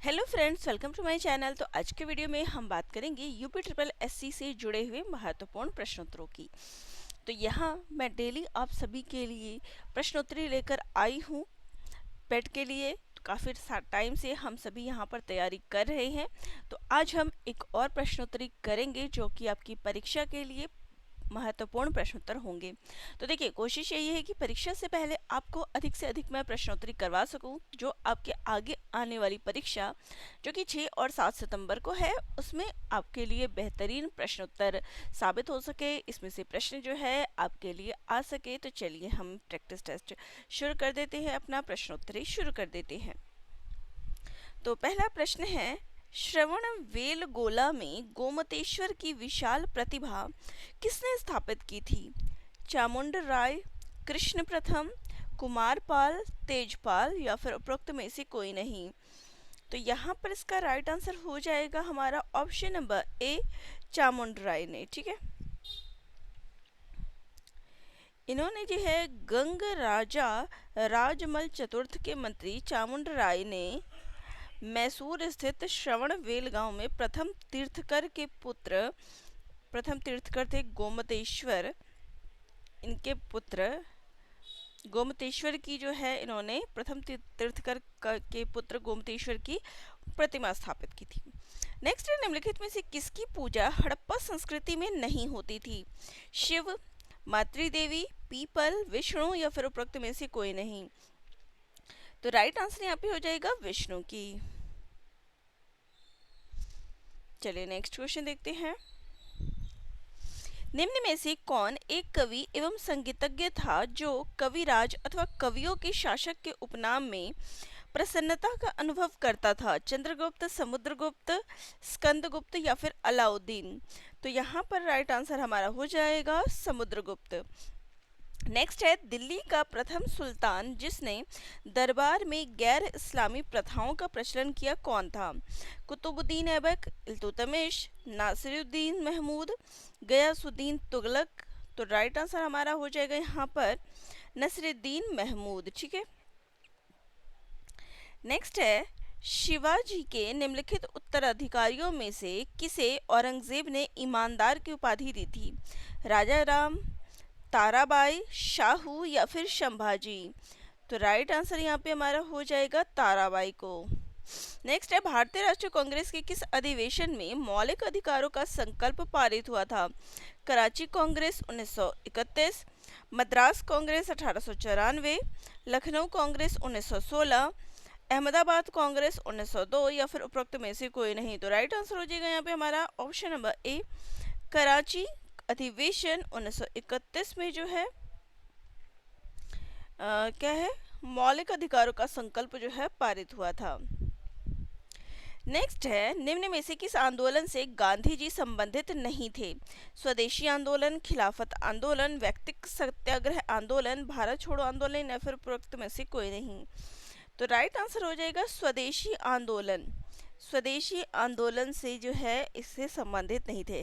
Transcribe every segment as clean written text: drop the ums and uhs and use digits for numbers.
Hello friends, welcome to my channel. तो आज के वीडियो में हम बात करेंगे यूपी ट्रिपल एससी से जुड़े हुए महत्वपूर्ण प्रश्नोत्तरों की। तो यहाँ मैं डेली आप सभी के लिए प्रश्नोत्तरी लेकर आई हूँ पेट के लिए। तो काफ़ी टाइम से हम सभी यहाँ पर तैयारी कर रहे हैं। तो आज हम एक और प्रश्नोत्तरी करेंगे जो कि आपकी परीक्षा के लिए महत्वपूर्ण प्रश्नोत्तर होंगे। तो देखिए, कोशिश यही है कि परीक्षा से पहले आपको अधिक से अधिक मैं प्रश्नोत्तरी करवा सकूं, जो आपके आगे आने वाली परीक्षा जो कि 6 और 7 सितंबर को है उसमें आपके लिए बेहतरीन प्रश्नोत्तर साबित हो सके, इसमें से प्रश्न जो है आपके लिए आ सके। तो चलिए हम प्रैक्टिस टेस्ट शुरू कर देते हैं, अपना प्रश्नोत्तरी शुरू कर देते हैं। तो पहला प्रश्न है, श्रवण बेलगोला में गोमतेश्वर की विशाल प्रतिभा किसने स्थापित की थी? चामुंड राय, कृष्ण प्रथम, कुमारपाल, तेजपाल या फिर उपरोक्त में से कोई नहीं। तो यहाँ पर इसका राइट आंसर हो जाएगा हमारा ऑप्शन नंबर ए, चामुंड राय ने। ठीक है, इन्होंने जो है गंग राजा राजमल चतुर्थ के मंत्री चामुंड राय ने मैसूर स्थित श्रवणबेल गांव में प्रथम तीर्थकर थे गोमतेश्वर। इनके पुत्र गोमतेश्वर की जो है इन्होंने प्रथम तीर्थकर के पुत्र गोमतेश्वर की प्रतिमा स्थापित की थी। नेक्स्ट है, निम्नलिखित में से किसकी पूजा हड़प्पा संस्कृति में नहीं होती थी? शिव, मातृदेवी, पीपल, विष्णु या फिर उपरोक्त में से कोई नहीं। तो राइट आंसर यहाँ पे हो जाएगा विष्णु की। चलिए नेक्स्ट क्वेश्चन देखते हैं। निम्न में से कौन एक कवि एवं संगीतज्ञ था जो कविराज अथवा कवियों के शासक के उपनाम में प्रसन्नता का अनुभव करता था? चंद्रगुप्त, समुद्रगुप्त, स्कंदगुप्त या फिर अलाउद्दीन। तो यहाँ पर राइट आंसर हमारा हो जाएगा समुद्रगुप्त। नेक्स्ट है, दिल्ली का प्रथम सुल्तान जिसने दरबार में गैर इस्लामी प्रथाओं का प्रचलन किया कौन था? कुतुबुद्दीन ऐबक, इल्तुतमिश, नासिरुद्दीन महमूद, गयासुद्दीन तुगलक। तो राइट आंसर हमारा हो जाएगा यहाँ पर नसरुद्दीन महमूद। ठीक है, नेक्स्ट है, शिवाजी के निम्नलिखित उत्तराधिकारियों में से किसे औरंगजेब ने ईमानदार की उपाधि दी थी? राजा राम, ताराबाई, शाहू या फिर संभाजी। तो राइट आंसर यहाँ पे हमारा हो जाएगा ताराबाई को। नेक्स्ट है, भारतीय राष्ट्रीय कांग्रेस के किस अधिवेशन में मौलिक अधिकारों का संकल्प पारित हुआ था? कराची कांग्रेस 1931, मद्रास कांग्रेस 1894, लखनऊ कांग्रेस 1916, अहमदाबाद कांग्रेस 1902 या फिर उपरोक्त में से कोई नहीं। तो राइट आंसर हो जाएगा यहाँ पे हमारा ऑप्शन नंबर ए, कराची अधिवेशन 1931 में जो है क्या है, मौलिक अधिकारों का संकल्प जो है पारित हुआ था। नेक्स्ट है, निम्न में से किस आंदोलन से गांधी जी संबंधित नहीं थे? स्वदेशी आंदोलन, खिलाफत आंदोलन, व्यक्तिगत सत्याग्रह आंदोलन, भारत छोड़ो आंदोलन या फिर उपरोक्त में से कोई नहीं। तो राइट आंसर हो जाएगा स्वदेशी आंदोलन। स्वदेशी आंदोलन से जो है इससे संबंधित नहीं थे,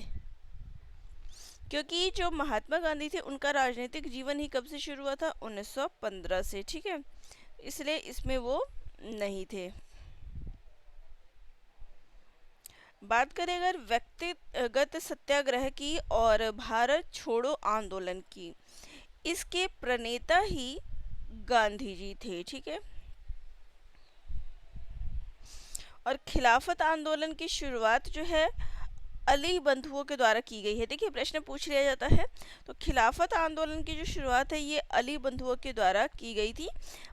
क्योंकि जो महात्मा गांधी थे उनका राजनीतिक जीवन ही कब से शुरू हुआ था? 1915 से। ठीक है, इसलिए इसमें वो नहीं थे। बात करें अगर व्यक्तिगत सत्याग्रह की और भारत छोड़ो आंदोलन की, इसके प्रणेता ही गांधी जी थे। ठीक है, और खिलाफत आंदोलन की शुरुआत जो है अली बंधुओं के द्वारा की गई है। देखिए, प्रश्न पूछ लिया जाता है तो खिलाफत आंदोलन की जो शुरुआत है ये अली बंधुओं के द्वारा की गई थी।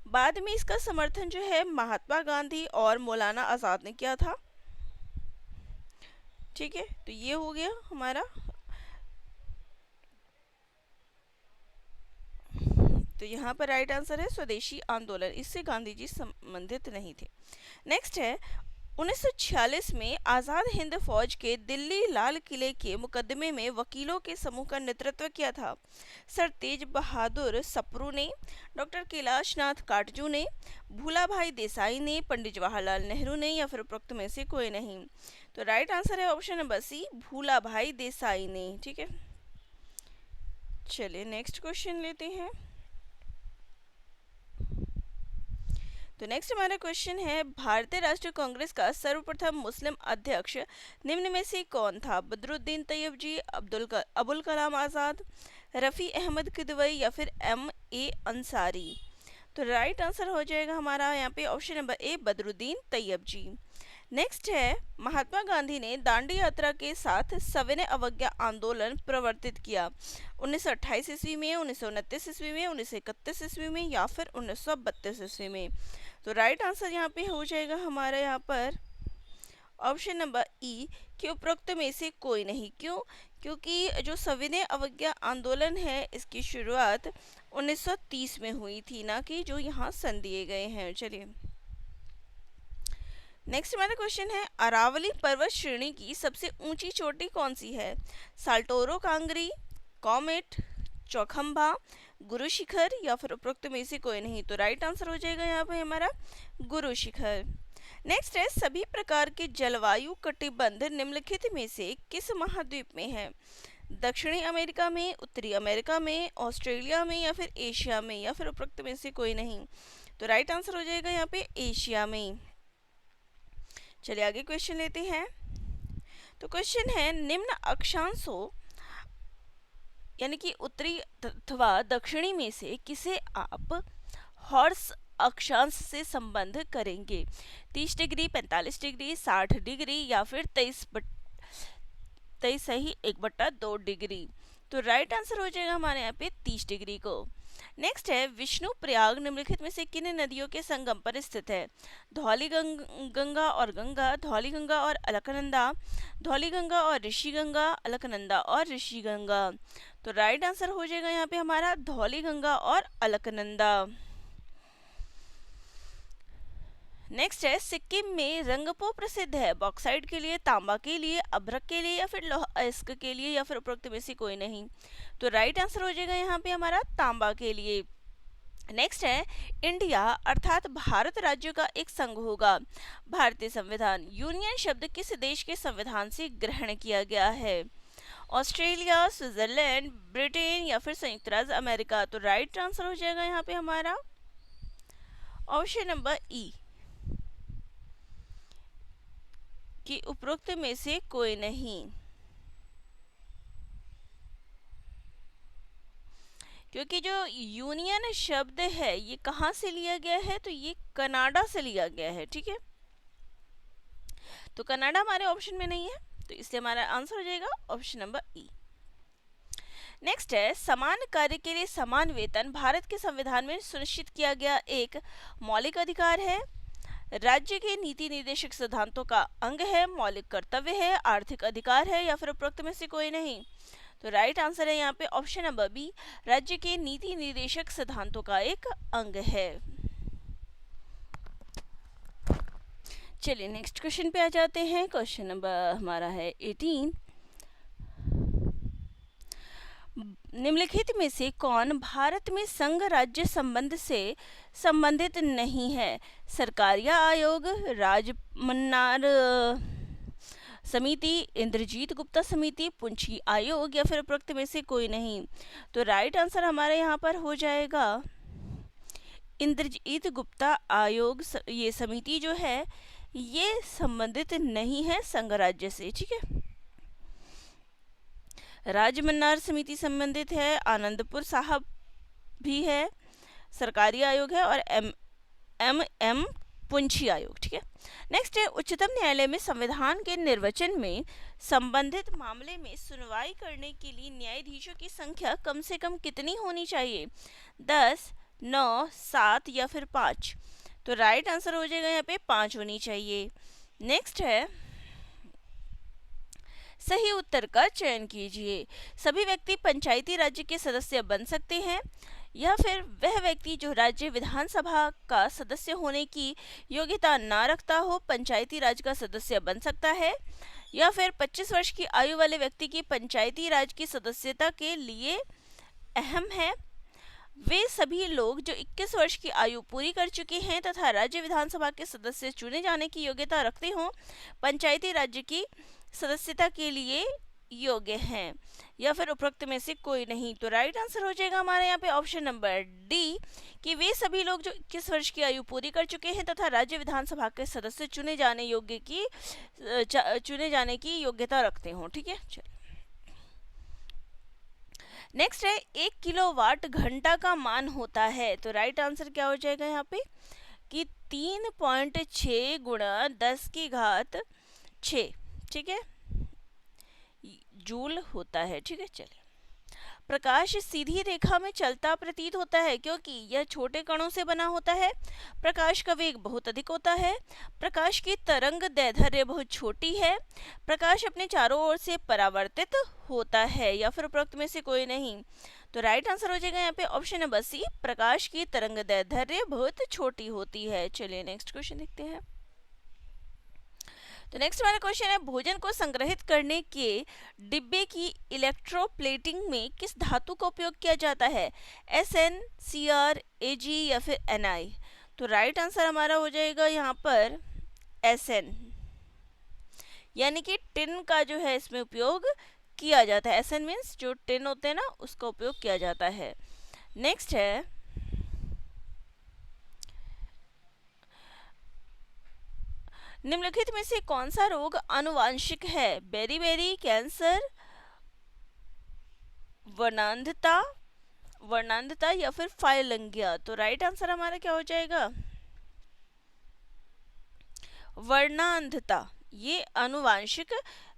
बाद में इसका समर्थन जो है महात्मा गांधी और मौलाना आज़ाद ने किया था। ठीक है, तो ये हो गया हमारा। तो यहाँ पर राइट आंसर है स्वदेशी आंदोलन, इससे गांधी जी संबंधित नहीं थे। नेक्स्ट है, 1946 में आज़ाद हिंद फौज के दिल्ली लाल किले के मुकदमे में वकीलों के समूह का नेतृत्व किया था? सर तेज बहादुर सप्रू ने, डॉक्टर कैलाश नाथ काटजू ने, भूला भाई देसाई ने, पंडित जवाहरलाल नेहरू ने या फिर उपरोक्त में से कोई नहीं। तो राइट आंसर है ऑप्शन नंबर सी, भूला भाई देसाई ने। ठीक है, चलिए नेक्स्ट क्वेश्चन लेते हैं। तो नेक्स्ट हमारा क्वेश्चन है, भारतीय राष्ट्रीय कांग्रेस का सर्वप्रथम मुस्लिम अध्यक्ष निम्न में से कौन था? बदरुद्दीन तैयबजी, अबुल कलाम आज़ाद, रफ़ी अहमद किदवई या फिर M.A. अंसारी? तो राइट आंसर हो जाएगा हमारा यहाँ पे option number A, Badruddin Tyabji. Next है, महात्मा गांधी ने दांडी यात्रा के साथ सविनय अवज्ञा आंदोलन प्रवर्तित किया 1928 ईस्वी में, 1929 ईस्वी में, 1931 ईस्वी में या फिर 1932 ईस्वी में? तो राइट आंसर यहाँ पे हो जाएगा हमारा यहाँ पर ऑप्शन नंबर ई कि उपरोक्त में से कोई नहीं। क्यों? क्योंकि जो सविनय अवज्ञा आंदोलन है इसकी शुरुआत 1930 में हुई थी, ना कि जो यहाँ सन दिए गए हैं। चलिए नेक्स्ट हमारा क्वेश्चन है, अरावली पर्वत श्रेणी की सबसे ऊंची चोटी कौन सी है? साल्टोरो कांगरी, कॉमेट, चौखंबा, गुरु शिखर या फिर उपरोक्त में से कोई नहीं? तो राइट आंसर हो जाएगा यहाँ पे हमारा गुरु शिखर। नेक्स्ट है, सभी प्रकार के जलवायु कटिबंध निम्नलिखित में से किस महाद्वीप में है? दक्षिणी अमेरिका में, उत्तरी अमेरिका में, ऑस्ट्रेलिया में या फिर एशिया में या फिर उपरोक्त में से कोई नहीं? तो राइट आंसर हो जाएगा यहाँ पे एशिया में। चलिए आगे क्वेश्चन लेते हैं। तो क्वेश्चन है, निम्न अक्षांशों यानी कि उत्तरी अथवा दक्षिणी में से किसे आप हॉर्स अक्षांश से संबंध करेंगे? 30 डिग्री, 45 डिग्री, 60 डिग्री या फिर 23 सही 1/2 डिग्री? तो राइट आंसर हो जाएगा हमारे यहाँ पे 30 डिग्री को। नेक्स्ट है, विष्णु प्रयाग निम्नलिखित में से किन नदियों के संगम पर स्थित है? धौली गंगा और गंगा, धौली गंगा और अलकनंदा, धौली गंगा और ऋषि गंगा, अलकनंदा और ऋषि गंगा? तो राइट आंसर हो जाएगा यहाँ पे हमारा धौली गंगा और अलकनंदा। नेक्स्ट है, सिक्किम में रंगपो प्रसिद्ध है बॉक्साइट के लिए, तांबा के लिए, अभ्रक के लिए या फिर लौह अयस्क के लिए या फिर उपरोक्त में से कोई नहीं? तो राइट आंसर हो जाएगा यहाँ पे हमारा तांबा के लिए। नेक्स्ट है, इंडिया अर्थात भारत राज्यों का एक संघ होगा। भारतीय संविधान यूनियन शब्द किस देश के संविधान से ग्रहण किया गया है? ऑस्ट्रेलिया, स्विट्जरलैंड, ब्रिटेन या फिर संयुक्त राज्य अमेरिका? तो राइट आंसर हो जाएगा यहाँ पे हमारा ऑप्शन नंबर ई कि उपरोक्त में से कोई नहीं, क्योंकि जो यूनियन शब्द है ये कहाँ से लिया गया है? तो ये कनाडा से लिया गया है। ठीक है, तो कनाडा हमारे ऑप्शन में नहीं है, तो इसलिए हमारा आंसर हो जाएगा ऑप्शन नंबर ई। नेक्स्ट है, समान कार्य के लिए समान वेतन भारत के संविधान में सुनिश्चित किया गया एक मौलिक अधिकार है, राज्य के नीति निर्देशक सिद्धांतों का अंग है, मौलिक कर्तव्य है, आर्थिक अधिकार है या फिर उपरोक्त में से कोई नहीं? तो राइट आंसर है यहाँ पे ऑप्शन नंबर बी, राज्य के नीति निर्देशक सिद्धांतों का एक अंग है। चलिए नेक्स्ट क्वेश्चन पे आ जाते हैं। क्वेश्चन नंबर हमारा है 18। निम्नलिखित में से कौन भारत में संघ राज्य संबंध से संबंधित नहीं है? सरकारिया आयोग, राजमन्नार समिति, इंद्रजीत गुप्ता समिति, पुंछी आयोग या फिर उपरोक्त में से कोई नहीं? तो राइट आंसर हमारे यहाँ पर हो जाएगा इंद्रजीत गुप्ता आयोग। ये समिति जो है ये संबंधित नहीं है संघ राज्य से। ठीक है, राजमन्नार समिति संबंधित है, आनंदपुर साहब भी है, सरकारी आयोग है और एम पुंछी आयोग। ठीक है, नेक्स्ट है, उच्चतम न्यायालय में संविधान के निर्वचन में संबंधित मामले में सुनवाई करने के लिए न्यायाधीशों की संख्या कम से कम कितनी होनी चाहिए? 10, 9, 7 या फिर 5? तो राइट आंसर हो जाएगा यहाँ पे 5 होनी चाहिए। नेक्स्ट है, सही उत्तर का चयन कीजिए। सभी व्यक्ति पंचायती राज्य के सदस्य बन सकते हैं, या फिर वह व्यक्ति जो राज्य विधानसभा का सदस्य होने की योग्यता ना रखता हो पंचायती राज का सदस्य बन सकता है, या फिर 25 वर्ष की आयु वाले व्यक्ति की पंचायती राज की सदस्यता के लिए अहम है वे सभी लोग जो 21 वर्ष की आयु पूरी कर चुके हैं तथा राज्य विधानसभा के सदस्य चुने जाने की योग्यता रखते हों पंचायती राज्य की सदस्यता के लिए योग्य हैं, या फिर उपरोक्त में से कोई नहीं। तो राइट आंसर हो जाएगा हमारे यहाँ पे ऑप्शन नंबर डी, कि वे सभी लोग जो 21 वर्ष की आयु पूरी कर चुके हैं तथा राज्य विधानसभा के सदस्य चुने जाने की योग्यता रखते हों। ठीक है, चलिए नेक्स्ट है, 1 किलोवाट घंटा का मान होता है। तो राइट आंसर क्या हो जाएगा यहाँ पे, कि 3.6 गुणा 10 की घात 6, ठीक है, जूल होता है। ठीक है, चलिए प्रकाश सीधी रेखा में चलता प्रतीत होता है क्योंकि यह छोटे कणों से बना होता है। प्रकाश का वेग बहुत अधिक होता है। प्रकाश की तरंग दैर्ध्य बहुत छोटी है। प्रकाश अपने चारों ओर से परावर्तित होता है, या फिर उपरोक्त में से कोई नहीं। तो राइट आंसर हो जाएगा यहाँ पे ऑप्शन नंबर सी, प्रकाश की तरंग दैर्ध्य बहुत छोटी होती है। चलिए नेक्स्ट क्वेश्चन देखते हैं। तो नेक्स्ट हमारा क्वेश्चन है, भोजन को संग्रहित करने के डिब्बे की इलेक्ट्रोप्लेटिंग में किस धातु का उपयोग किया जाता है, SN, CR, AG या फिर NI। तो राइट आंसर हमारा हो जाएगा यहाँ पर SN, यानी कि टिन का जो है इसमें उपयोग किया जाता है। SN मीन्स जो टिन होते हैं ना, उसका उपयोग किया जाता है। नेक्स्ट है, निम्नलिखित में से कौन सा रोग आनुवांशिक है, बेरी कैंसर, वर्णांधता या फिर फाइलंगिया। तो राइट आंसर हमारा क्या हो जाएगा, वर्णांधता। ये आनुवांशिक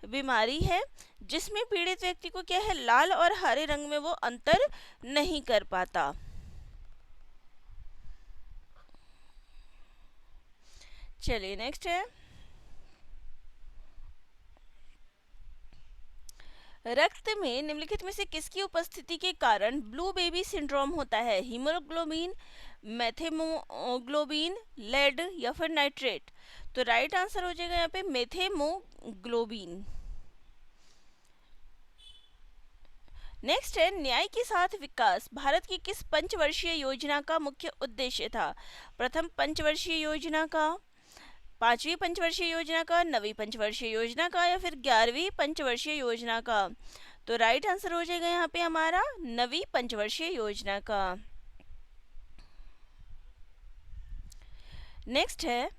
बीमारी है जिसमें पीड़ित व्यक्ति को क्या है, लाल और हरे रंग में वो अंतर नहीं कर पाता। चलिए नेक्स्ट है, रक्त में निम्नलिखित में से किसकी उपस्थिति के कारण ब्लू बेबी सिंड्रोम होता है, हीमोग्लोबिन, मेथेमोग्लोबिन, लेड या फिर नाइट्रेट। तो राइट आंसर हो जाएगा यहाँ पे मेथेमोग्लोबिन। नेक्स्ट है, न्याय के साथ विकास भारत की किस पंचवर्षीय योजना का मुख्य उद्देश्य था, प्रथम पंचवर्षीय योजना का, 5वीं पंचवर्षीय योजना का, 9वीं पंचवर्षीय योजना का या फिर 11वीं पंचवर्षीय योजना का। तो राइट आंसर हो जाएगा यहाँ पे हमारा 9वीं पंचवर्षीय योजना का। नेक्स्ट है,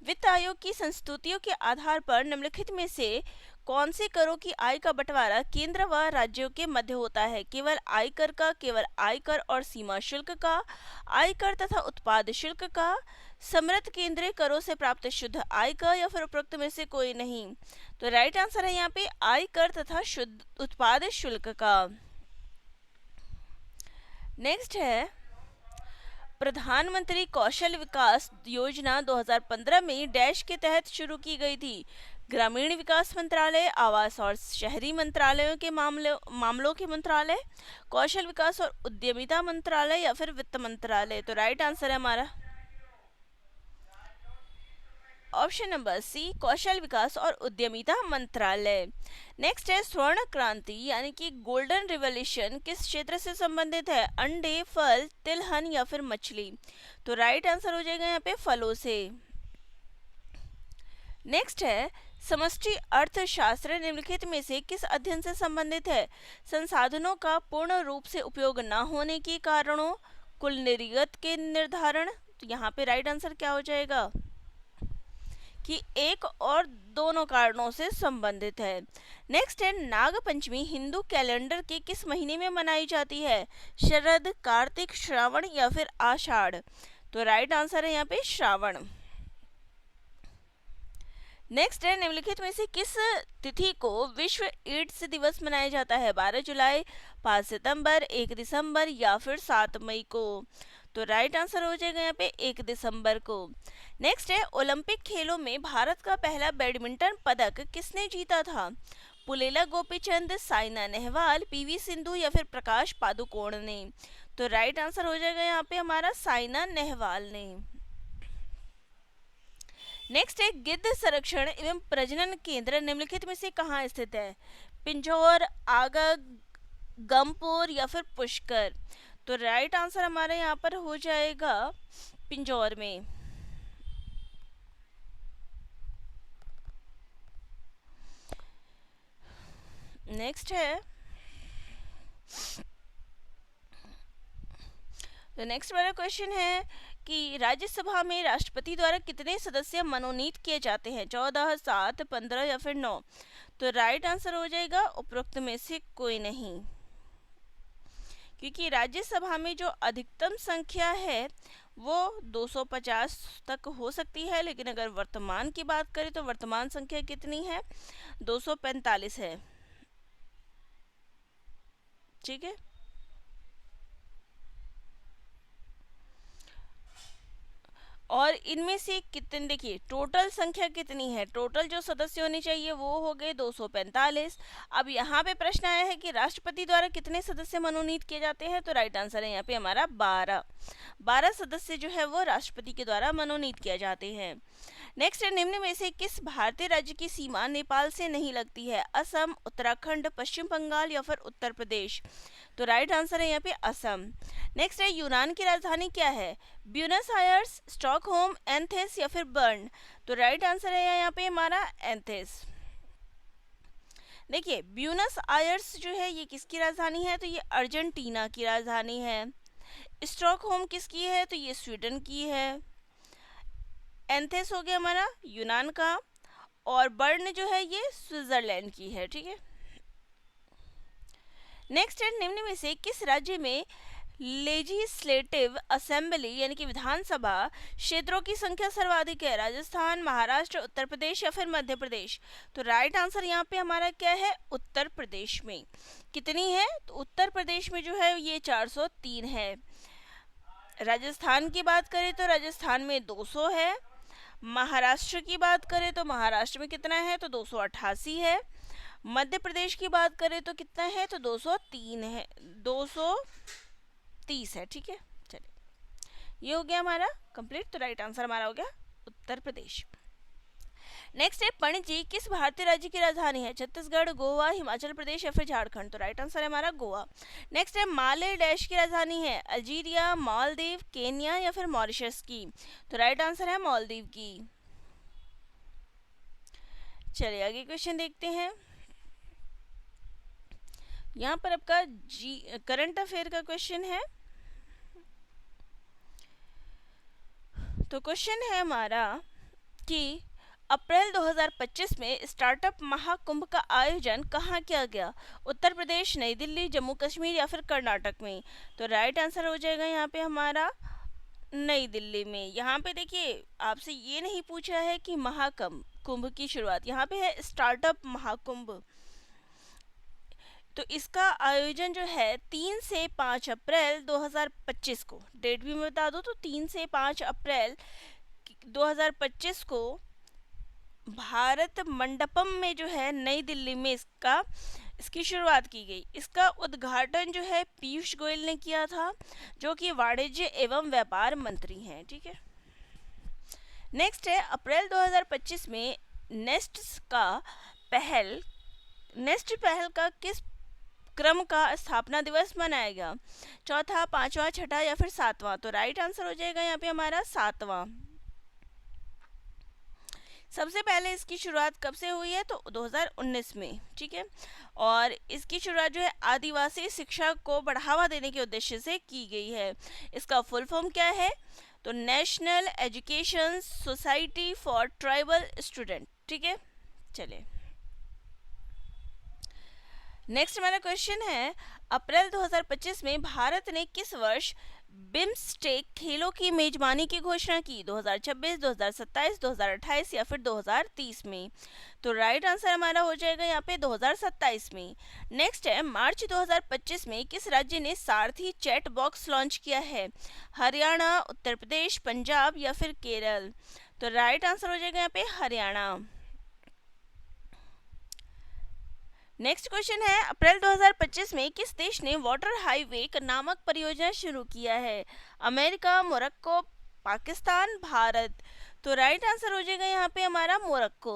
वित्त आयोग की संस्तुतियों के आधार पर निम्नलिखित में से कौन से करों की आय का बंटवारा केंद्र व राज्यों के मध्य होता है, केवल आयकर का, केवल आयकर और सीमा शुल्क का, आयकर तथा उत्पाद शुल्क का, समृद्ध केंद्रीय करों से प्राप्त शुद्ध आय का, या फिर उपरोक्त में से कोई नहीं। तो राइट आंसर है यहाँ पे आयकर तथा शुद्ध उत्पाद शुल्क का। नेक्स्ट है, प्रधानमंत्री कौशल विकास योजना 2015 में डैश के तहत शुरू की गई थी, ग्रामीण विकास मंत्रालय, आवास और शहरी मंत्रालयों के मामलों के मंत्रालय, कौशल विकास और उद्यमिता मंत्रालय या फिर वित्त मंत्रालय। तो राइट आंसर है हमारा ऑप्शन नंबर सी, कौशल विकास और उद्यमिता मंत्रालय। नेक्स्ट है, स्वर्ण क्रांति यानी कि गोल्डन रिवॉल्यूशन किस क्षेत्र से संबंधित है, अंडे, फल, तिलहन या फिर मछली। तो राइट आंसर हो जाएगा यहाँ पे फलों से। नेक्स्ट है, समष्टि अर्थशास्त्र निम्नलिखित में से किस अध्ययन से संबंधित है, संसाधनों का पूर्ण रूप से उपयोग न होने के कारणों, कुल निर्गत के निर्धारण। तो यहाँ पे राइट आंसर क्या हो जाएगा कि एक और दोनों कारणों से संबंधित है। नेक्स्ट है, नाग पंचमी हिंदू कैलेंडर के किस महीने में मनाई जाती है, शरद, कार्तिक, श्रावण या फिर आषाढ़। तो राइट आंसर है यहाँ पे श्रावण। नेक्स्ट है, निम्नलिखित में से किस तिथि को विश्व एड्स दिवस मनाया जाता है, 12 जुलाई, 5 सितंबर, 1 दिसंबर या फिर 7 मई को। तो राइट आंसर हो जाएगा यहाँ पे 1 दिसंबर को। नेक्स्ट है, ओलंपिक खेलों में भारत का पहला बैडमिंटन पदक किसने जीता था, पुलेला गोपीचंद, साइना नेहवाल, PV सिंधु या फिर प्रकाश पादुकोण ने। तो राइट आंसर हो जाएगा यहाँ पे हमारा साइना नेहवाल ने। नेक्स्ट है, गिद्ध संरक्षण एवं प्रजनन केंद्र निम्नलिखित में से कहाँ स्थित है, पिंजौर, आगा, गमपुर या फिर पुष्कर। तो राइट आंसर हमारे यहाँ पर हो जाएगा पिंजौर में। नेक्स्ट है, तो नेक्स्ट वाला क्वेश्चन है कि राज्यसभा में राष्ट्रपति द्वारा कितने सदस्य मनोनीत किए जाते हैं, 14, 7, 15 या फिर 9। तो राइट आंसर हो जाएगा उपरोक्त में से कोई नहीं, क्योंकि राज्यसभा में जो अधिकतम संख्या है वो 250 तक हो सकती है, लेकिन अगर वर्तमान की बात करें तो वर्तमान संख्या कितनी है, 245 है। ठीक है, और इनमें से कितने, देखिए टोटल संख्या कितनी है, टोटल जो सदस्य होने चाहिए वो हो गए 245। अब यहाँ पे प्रश्न आया है कि राष्ट्रपति द्वारा कितने सदस्य मनोनीत किए जाते हैं, तो राइट आंसर है यहाँ पे हमारा 12 सदस्य जो है वो राष्ट्रपति के द्वारा मनोनीत किए जाते हैं। नेक्स्ट है, निम्न में से किस भारतीय राज्य की सीमा नेपाल से नहीं लगती है, असम, उत्तराखंड, पश्चिम बंगाल या फिर उत्तर प्रदेश। तो राइट आंसर है यहाँ पे असम। नेक्स्ट है, यूनान की राजधानी क्या है, ब्यूनस आयर्स, स्टॉकहोम, एंथेस या फिर बर्न। तो राइट आंसर है यहाँ पे हमारा एंथेस। देखिए ब्यूनस आयर्स जो है ये किसकी राजधानी है, तो ये अर्जेंटीना की राजधानी है। स्टॉकहोम किसकी है, तो ये स्वीडन की है। एंथेस हो गया हमारा यूनान का, और बर्न जो है ये स्विट्जरलैंड की है। ठीक है, नेक्स्ट है, निम्न में से किस राज्य में लेजिस्लेटिव असेंबली यानी कि विधानसभा क्षेत्रों की संख्या सर्वाधिक है, राजस्थान, महाराष्ट्र, उत्तर प्रदेश या फिर मध्य प्रदेश। तो राइट आंसर यहाँ पे हमारा क्या है, उत्तर प्रदेश में। कितनी है, तो उत्तर प्रदेश में जो है ये 403 है। राजस्थान की बात करें तो राजस्थान में 200 है। महाराष्ट्र की बात करें तो महाराष्ट्र में कितना है, तो 288 है। मध्य प्रदेश की बात करें तो कितना है, तो 203 है, 230 है। ठीक है, चलिए ये हो गया हमारा कंप्लीट। तो राइट आंसर हमारा हो गया उत्तर प्रदेश। नेक्स्ट है, पणजी किस भारतीय राज्य की राजधानी है, छत्तीसगढ़, गोवा, हिमाचल प्रदेश या फिर झारखंड। तो राइट आंसर है हमारा गोवा। नेक्स्ट है, माले डैश की राजधानी है, अल्जीरिया, मालदीव, केन्या या फिर मॉरिशस की। तो राइट आंसर है मालदीव की। चलिए आगे क्वेश्चन देखते हैं। यहाँ पर आपका करंट अफेयर का क्वेश्चन है। तो क्वेश्चन है हमारा कि अप्रैल 2025 में स्टार्टअप महाकुंभ का आयोजन कहाँ किया गया, उत्तर प्रदेश, नई दिल्ली, जम्मू कश्मीर या फिर कर्नाटक में। तो राइट आंसर हो जाएगा यहाँ पे हमारा नई दिल्ली में। यहाँ पे देखिए आपसे ये नहीं पूछा है कि महाकुंभ की शुरुआत, यहाँ पे है स्टार्टअप महाकुंभ। तो इसका आयोजन जो है 3 से 5 अप्रैल 2025 को, डेट भी मैं बता दूं तो 3 से 5 अप्रैल 2025 को भारत मंडपम में जो है नई दिल्ली में इसकी शुरुआत की गई। इसका उद्घाटन जो है पीयूष गोयल ने किया था, जो कि वाणिज्य एवं व्यापार मंत्री हैं। ठीक है, नेक्स्ट है, अप्रैल 2025 में नेस्ट पहल का किस क्रम का स्थापना दिवस मनाया गया, चौथा, पांचवा, छठा या फिर सातवां। तो राइट आंसर हो जाएगा यहाँ पे हमारा सातवां। सबसे पहले इसकी शुरुआत कब से हुई है, तो 2019 में। ठीक है, और इसकी शुरुआत जो है आदिवासी शिक्षा को बढ़ावा देने के उद्देश्य से की गई है। इसका फुल फॉर्म क्या है, तो national education society for tribal student. ठीक है, चलिए नेक्स्ट हमारा क्वेश्चन है, अप्रैल 2025 में भारत ने किस वर्ष बिम्स्टेक खेलों की मेजबानी की घोषणा की, 2026, 2027, 2028 या फिर 2030 में। तो राइट आंसर हमारा हो जाएगा यहाँ पे 2027 में। नेक्स्ट है, मार्च 2025 में किस राज्य ने सारथी चैट बॉक्स लॉन्च किया है, हरियाणा, उत्तर प्रदेश, पंजाब या फिर केरल। तो राइट आंसर हो जाएगा यहाँ पे हरियाणा। नेक्स्ट क्वेश्चन है, अप्रैल 2025 में किस देश ने वाटर हाईवे नामक परियोजना शुरू किया है, अमेरिका, मोरक्को, पाकिस्तान, भारत। तो राइट आंसर हो जाएगा यहाँ पे हमारा मोरक्को।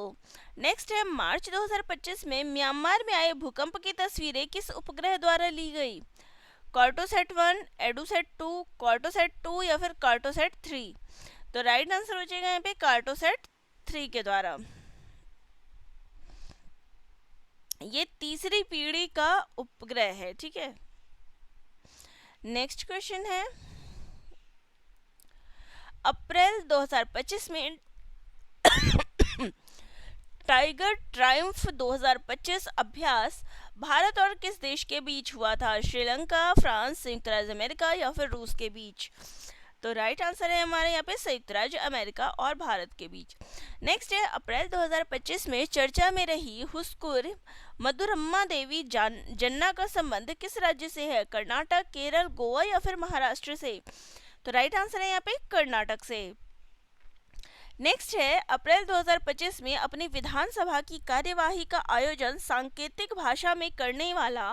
नेक्स्ट है, मार्च 2025 में म्यांमार में आए भूकंप की तस्वीरें किस उपग्रह द्वारा ली गई, कार्टोसैट 1, एडुसैट 2, कार्टोसैट 2 या फिर कार्टोसैट 3। तो राइट आंसर हो जाएगा यहाँ पे कार्टोसैट 3 के द्वारा। ये तीसरी पीढ़ी का उपग्रह है, ठीक है। नेक्स्ट क्वेश्चन है, अप्रैल 2025 में टाइगर ट्रायम्फ 2025 अभ्यास भारत और किस देश के बीच हुआ था? श्रीलंका, फ्रांस, संयुक्त राज्य अमेरिका या फिर रूस के बीच? तो राइट आंसर है हमारे यहाँ पे संयुक्त राज्य अमेरिका और भारत के बीच। नेक्स्ट है, अप्रैल 2025 में चर्चा में रही हुस्कुर मधुरम्मा देवी जन्ना का संबंध किस राज्य से है? कर्नाटक, केरल, गोवा या फिर महाराष्ट्र से? तो राइट आंसर है यहाँ पे कर्नाटक से। नेक्स्ट है, अप्रैल 2025 में अपनी विधानसभा की कार्यवाही का आयोजन सांकेतिक भाषा में करने वाला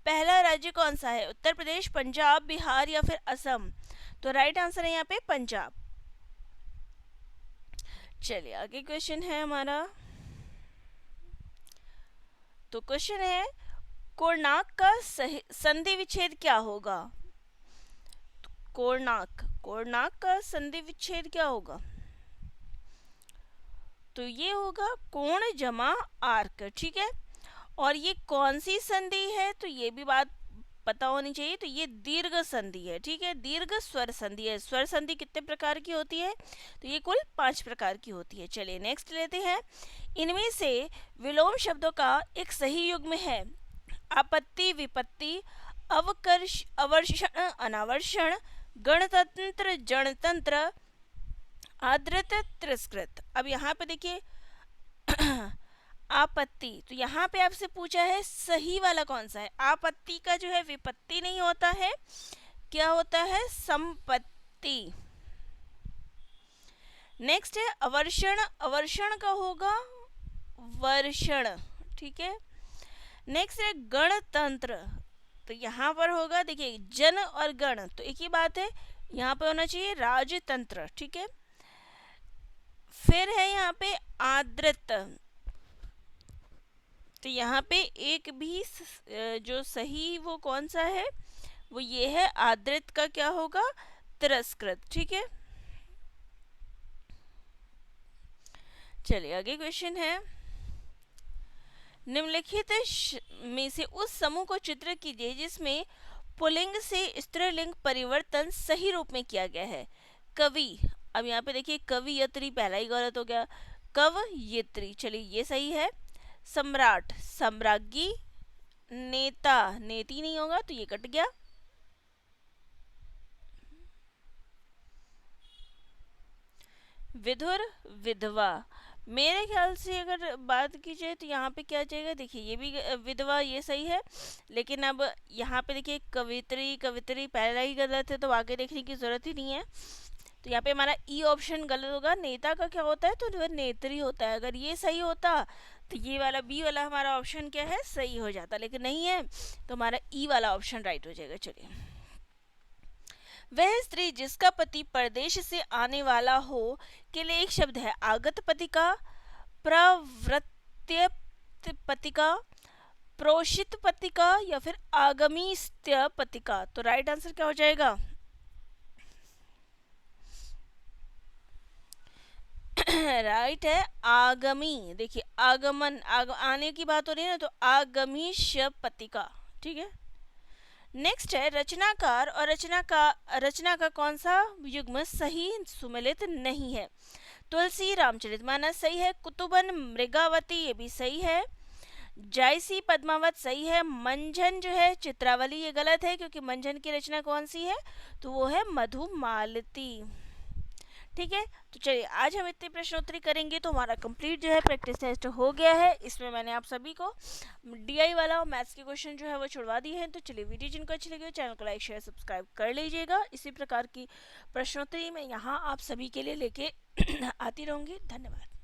पहला राज्य कौन सा है? उत्तर प्रदेश, पंजाब, बिहार या फिर असम? तो राइट आंसर है यहाँ पे पंजाब। चलिए आगे क्वेश्चन है हमारा। तो क्वेश्चन है, कोणार्क का संधि विच्छेद क्या होगा? कोणार्क का संधि विच्छेद क्या होगा? तो ये होगा कोण जमा आर्क, ठीक है। और ये कौन सी संधि है? तो ये भी बात पता होनी चाहिए। तो ये दीर्घ संधि है, ठीक है, दीर्घ स्वर संधि है। स्वर संधि कितने प्रकार की होती है? तो ये कुल 5 प्रकार की होती है। चलिए नेक्स्ट लेते हैं, इनमें से विलोम शब्दों का एक सही युग्म है? आपत्ति, विपत्ति, अवकर्ष, अवर्षण, अनावर्षण, गणतंत्र, जनतंत्र, आदृत, तिरस्कृत। अब यहाँ पे देखिए आपत्ति, तो यहाँ पे आपसे पूछा है सही वाला कौन सा है? आपत्ति का जो है विपत्ति नहीं होता है, क्या होता है? संपत्ति। नेक्स्ट है अवर्षण, अवर्षण का होगा वर्षण, ठीक है। नेक्स्ट है गणतंत्र, तो यहाँ पर होगा देखिए जन और गण, तो एक ही बात है, यहाँ पे होना चाहिए राजतंत्र, ठीक है। फिर है यहाँ पे आदृत, तो यहाँ पे एक भी जो सही वो कौन सा है? वो ये है, आदृत का क्या होगा? तिरस्कृत, ठीक है। चलिए आगे क्वेश्चन है, निम्नलिखित में से उस समूह को चित्र कीजिए जिसमें पुल्लिंग से स्त्रीलिंग परिवर्तन सही रूप में किया गया है। कवि, अब यहाँ पे देखिए कवियत्री पहला ही गलत हो गया, कवयित्री, चलिए ये सही है। सम्राट, सम्राज्ञी, नेता, नेती नहीं होगा तो ये कट गया। विधुर, विधवा, मेरे ख्याल से अगर बात की जाए तो यहाँ पे क्या जाएगा? देखिए ये भी विधवा, ये सही है, लेकिन अब यहाँ पे देखिए कवित्री, कवित्री पहला ही गलत है, तो आगे देखने की जरूरत ही नहीं है। तो यहाँ पे हमारा ई ऑप्शन गलत होगा। नेता का क्या होता है? तो नेत्री होता है। अगर ये सही होता तो ये वाला बी वाला हमारा ऑप्शन क्या है? सही हो जाता, लेकिन नहीं है, तो हमारा ई वाला ऑप्शन राइट हो जाएगा। चलिए, वह स्त्री जिसका पति परदेश से आने वाला हो के लिए एक शब्द है? आगत पतिका, प्रवृत्य पतिका, प्रोषित पतिका या फिर आगमीस्त्य पतिका? तो राइट आंसर क्या हो जाएगा? राइट है आगमी। देखिए आगमन, आने की बात हो रही है ना, तो आगमीष्य पतिका, ठीक है। नेक्स्ट है, रचनाकार और रचना का कौन सा युग्म सही सुमेलित नहीं है? तुलसी, रामचरितमानस सही है। कुतुबन, मृगावती, ये भी सही है। जायसी, पद्मावत सही है। मंझन जो है चित्रावली, ये गलत है क्योंकि मंझन की रचना कौन सी है? तो वो है मधुमालती, ठीक है। तो चलिए आज हम इतने प्रश्नोत्तरी करेंगे तो हमारा कंप्लीट जो है प्रैक्टिस टेस्ट हो गया है। इसमें मैंने आप सभी को डीआई वाला और मैथ्स के क्वेश्चन जो है वो छुड़वा दिए हैं। तो चलिए वीडियो जिनको अच्छी लगी हो चैनल को लाइक शेयर सब्सक्राइब कर लीजिएगा। इसी प्रकार की प्रश्नोत्तरी मैं यहाँ आप सभी के लिए लेके आती रहूँगी। धन्यवाद।